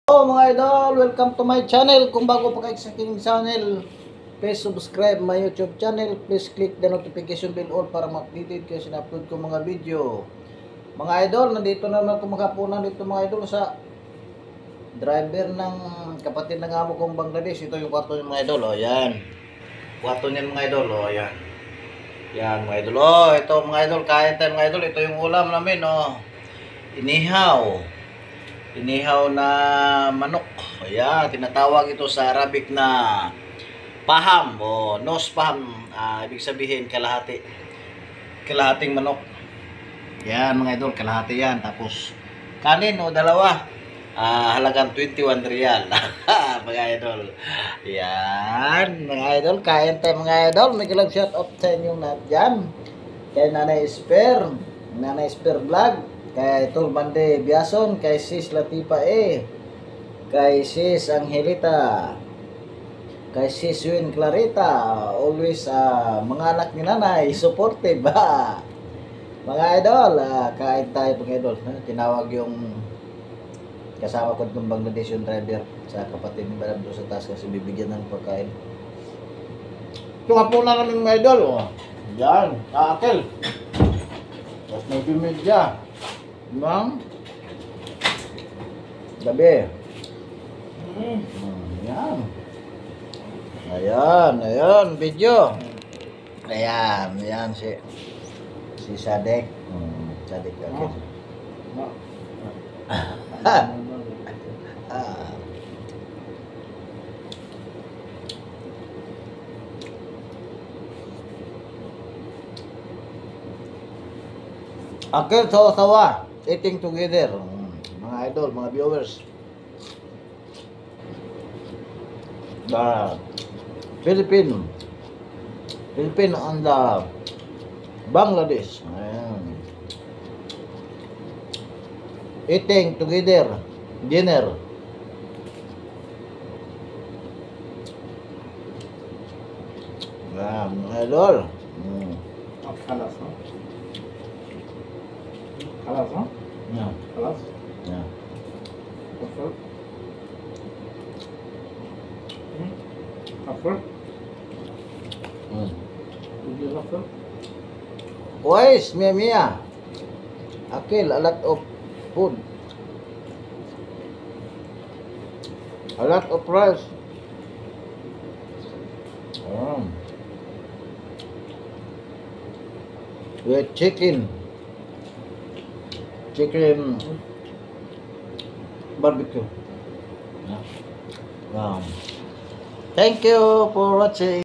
Hello mga idol, welcome to my channel. Kung bago pa kayo sa aking channel, please subscribe my YouTube channel. Please click the notification bell all para ma-updated kayo sa upload ko mga video. Mga idol, nandito naman ako makapunan dito mga idol sa driver ng kapatid ng amo kong Bangladesh. Ito yung kwarto niya mga idol, oh yan. Kwarto niya mga idol, oh yan. Yan mga idol, oh ito mga idol, kain tayo mga idol. Ito yung ulam namin, oh. Inihaw na manok. Ayan, tinatawag ito sa Arabic na paham o nose paham. Ibig sabihin kalahating manok. Yan mga idol, kalahati yan. Tapos kanin o dalawa. Halagang 21 riyal. Mga idol. Yan, mga idol, kain tayo mga idol. May galang shout out sa inyong lahat dyan. Kay Nanay Esper Vlog. Kay Turbande Biason, kay Sis Latifa kay Sis Angelita, kay Sis Win Clarita, always mga anak ni nanay, supportive ba? Mga idol, kain tayo mga idol. Tinawag yung kasama ko ng Bangladesh yung driver sa kapatid ni Madam doon sa taas kasi bibigyan ng pagkain. Ito nga po na namin mga idol. Yan, kakil. Tapos may bimidya. Bang gabi. Ayan. Ayan, video. Ayan si Sadek. Sadek okay. Akil sawa eating together, mga idol, mga viewers. Philippine and Bangladesh. Ayan. Eating together, dinner. Ayan, mga idol. Kalas, no? Kalas, no? Yeah. Kalas? Yeah. Kafir? Kafir? Would you kafir? Boys, Mia. Akil, a lot of food. A lot of rice. With chicken barbecue. Thank you for watching.